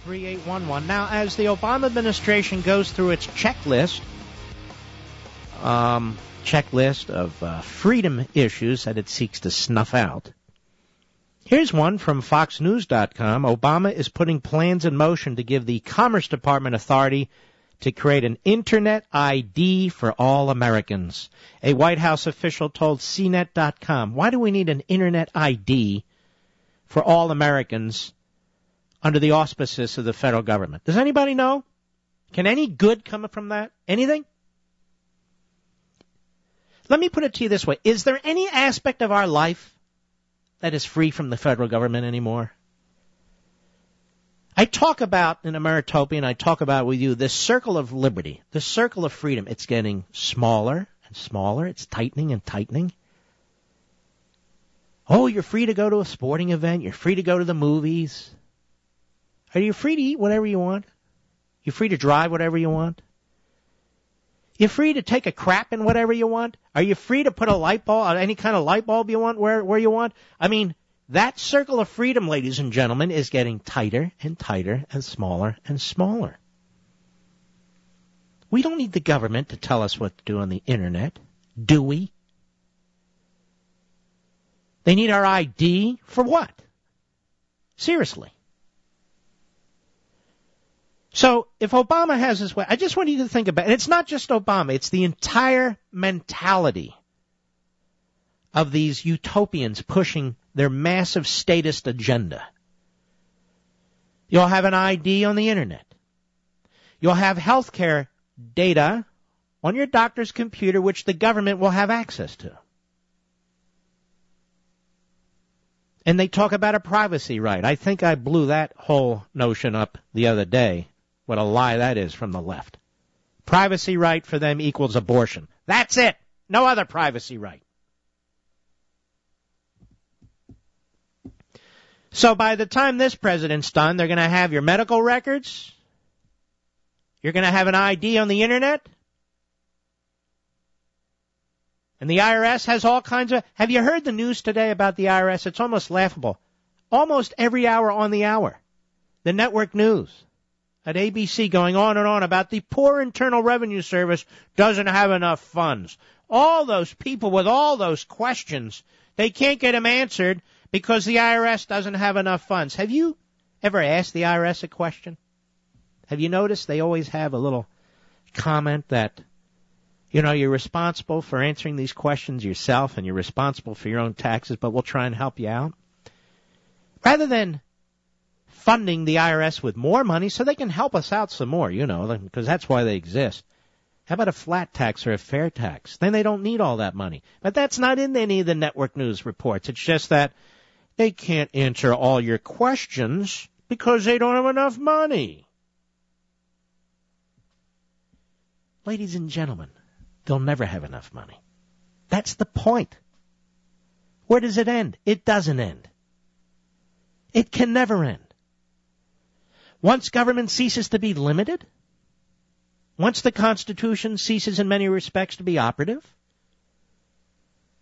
3811. Now, as the Obama administration goes through its checklist of freedom issues that it seeks to snuff out, here's one from FoxNews.com. Obama is putting plans in motion to give the Commerce Department authority to create an Internet ID for all Americans. A White House official told CNET.com, why do we need an Internet ID for all Americans under the auspices of the federal government? Does anybody know? Can any good come from that? Anything? Let me put it to you this way. Is there any aspect of our life that is free from the federal government anymore? I talk about, in Ameritopian, I talk about with you this circle of liberty, this circle of freedom. It's getting smaller and smaller. It's tightening and tightening. Oh, you're free to go to a sporting event. You're free to go to the movies. Are you free to eat whatever you want? You're free to drive whatever you want? You're free to take a crap in whatever you want? Are you free to put a light bulb, any kind of light bulb you want, where you want? I mean, that circle of freedom, ladies and gentlemen, is getting tighter and tighter and smaller and smaller. We don't need the government to tell us what to do on the Internet, do we? They need our ID for what? Seriously. So if Obama has his way, I just want you to think about it. And it's not just Obama. It's the entire mentality of these utopians pushing their massive statist agenda. You'll have an ID on the Internet. You'll have healthcare data on your doctor's computer, which the government will have access to. And they talk about a privacy right. I think I blew that whole notion up the other day. What a lie that is from the left. Privacy right for them equals abortion. That's it. No other privacy right. So by the time this president's done, they're going to have your medical records. You're going to have an ID on the Internet. And the IRS has all kinds of... Have you heard the news today about the IRS? It's almost laughable. Almost every hour on the hour. The network news at ABC going on and on about the poor Internal Revenue Service doesn't have enough funds. All those people with all those questions, they can't get them answered because the IRS doesn't have enough funds. Have you ever asked the IRS a question? Have you noticed they always have a little comment that, you know, you're responsible for answering these questions yourself and you're responsible for your own taxes, but we'll try and help you out? Rather than funding the IRS with more money so they can help us out some more, you know, because that's why they exist. How about a flat tax or a fair tax? Then they don't need all that money. But that's not in any of the network news reports. It's just that they can't answer all your questions because they don't have enough money. Ladies and gentlemen, they'll never have enough money. That's the point. Where does it end? It doesn't end. It can never end. Once government ceases to be limited, once the Constitution ceases in many respects to be operative,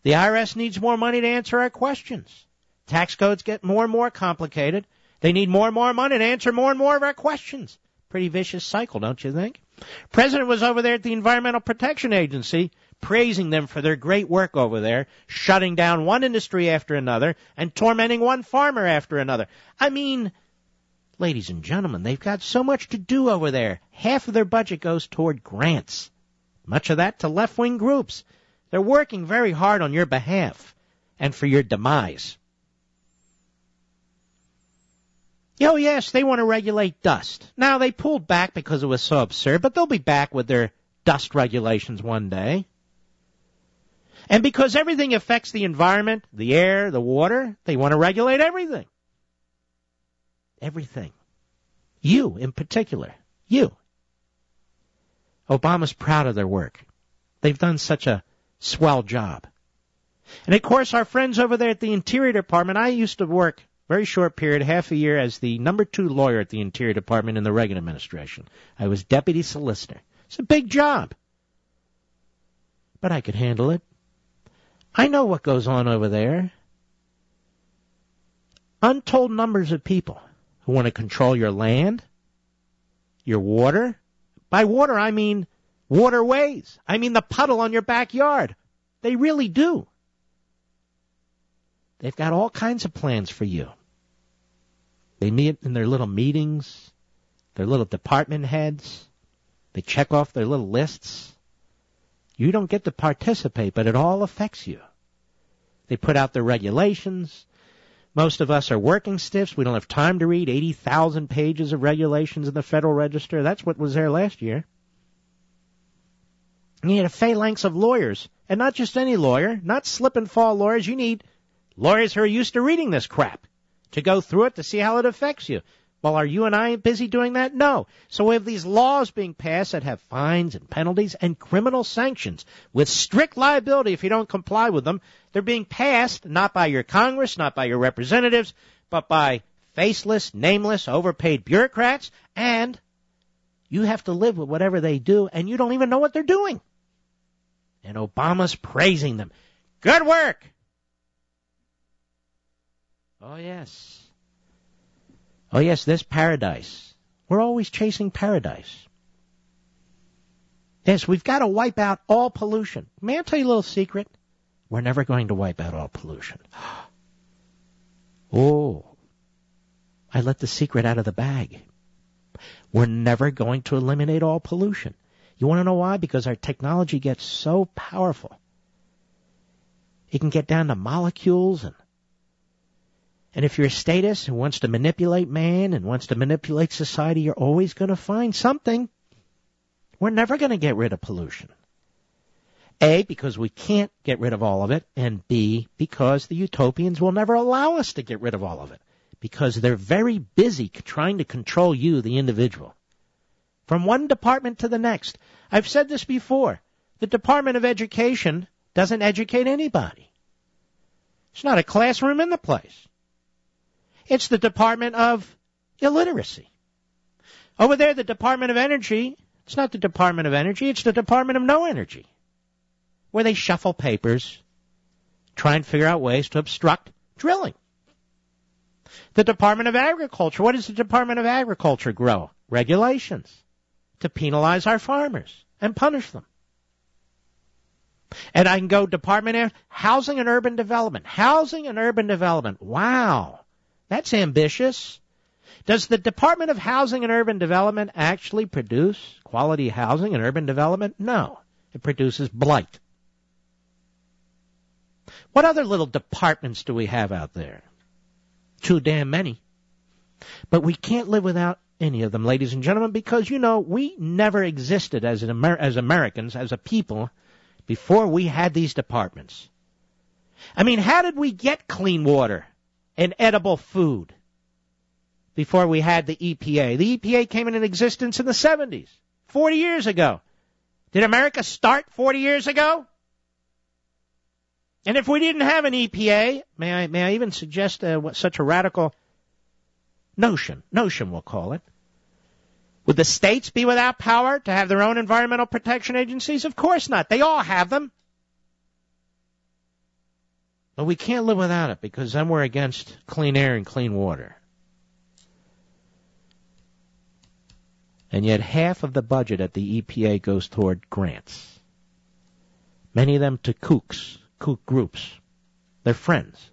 the IRS needs more money to answer our questions. Tax codes get more and more complicated. They need more and more money to answer more and more of our questions. Pretty vicious cycle, don't you think? President was over there at the Environmental Protection Agency, praising them for their great work over there, shutting down one industry after another and tormenting one farmer after another. I mean, ladies and gentlemen, they've got so much to do over there. Half of their budget goes toward grants, much of that to left-wing groups. They're working very hard on your behalf and for your demise. Oh, yes, they want to regulate dust. Now, they pulled back because it was so absurd, but they'll be back with their dust regulations one day. And because everything affects the environment, the air, the water, they want to regulate everything. Everything. You, in particular. You. Obama's proud of their work. They've done such a swell job. And, of course, our friends over there at the Interior Department, I used to work very short period, half a year, as the number 2 lawyer at the Interior Department in the Reagan administration. I was deputy solicitor. It's a big job. But I could handle it. I know what goes on over there. Untold numbers of people who want to control your land, your water. By water, I mean waterways. I mean the puddle on your backyard. They really do. They've got all kinds of plans for you. They meet in their little meetings, their little department heads. They check off their little lists. You don't get to participate, but it all affects you. They put out their regulations. Most of us are working stiffs. We don't have time to read 80,000 pages of regulations in the Federal Register. That's what was there last year. You need a phalanx of lawyers, and not just any lawyer, not slip and fall lawyers. You need lawyers who are used to reading this crap to go through it to see how it affects you. Well, are you and I busy doing that? No. So we have these laws being passed that have fines and penalties and criminal sanctions with strict liability if you don't comply with them. They're being passed not by your Congress, not by your representatives, but by faceless, nameless, overpaid bureaucrats, and you have to live with whatever they do, and you don't even know what they're doing. And Obama's praising them. Good work! Oh, yes. Oh, yes, there's paradise. We're always chasing paradise. Yes, we've got to wipe out all pollution. May I tell you a little secret? We're never going to wipe out all pollution. Oh, I let the secret out of the bag. We're never going to eliminate all pollution. You want to know why? Because our technology gets so powerful. It can get down to molecules, and if you're a statist who wants to manipulate man and wants to manipulate society, you're always going to find something. We're never going to get rid of pollution. A, because we can't get rid of all of it, and B, because the utopians will never allow us to get rid of all of it, because they're very busy trying to control you, the individual. From one department to the next. I've said this before. The Department of Education doesn't educate anybody. It's not a classroom in the place. It's the Department of Illiteracy. Over there, the Department of Energy, it's not the Department of Energy, it's the Department of No Energy, where they shuffle papers, try and figure out ways to obstruct drilling. The Department of Agriculture, what does the Department of Agriculture grow? Regulations to penalize our farmers and punish them. And I can go Department of Housing and Urban Development. Housing and Urban Development. Wow. That's ambitious. Does the Department of Housing and Urban Development actually produce quality housing and urban development? No. It produces blight. What other little departments do we have out there? Too damn many. But we can't live without any of them, ladies and gentlemen, because, you know, we never existed as Americans, as a people, before we had these departments. I mean, how did we get clean water and edible food before we had the EPA? The EPA came into existence in the 70s, 40 years ago. Did America start 40 years ago? And if we didn't have an EPA, may I even suggest such a radical notion we'll call it. Would the states be without power to have their own environmental protection agencies? Of course not. They all have them. But we can't live without it because then we're against clean air and clean water. And yet half of the budget at the EPA goes toward grants. Many of them to kook groups. They're friends.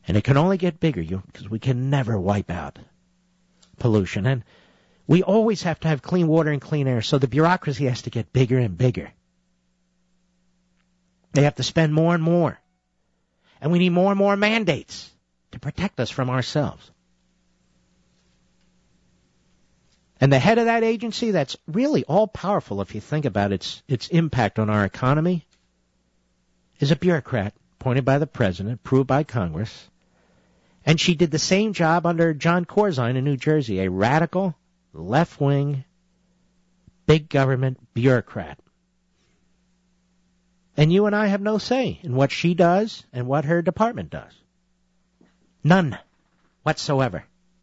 And it can only get bigger because we can never wipe out pollution. And we always have to have clean water and clean air, so the bureaucracy has to get bigger and bigger. They have to spend more and more. And we need more and more mandates to protect us from ourselves. And the head of that agency that's really all-powerful, if you think about its impact on our economy, is a bureaucrat appointed by the president, approved by Congress. And she did the same job under John Corzine in New Jersey, a radical, left-wing, big government bureaucrat. And you and I have no say in what she does and what her department does. None whatsoever.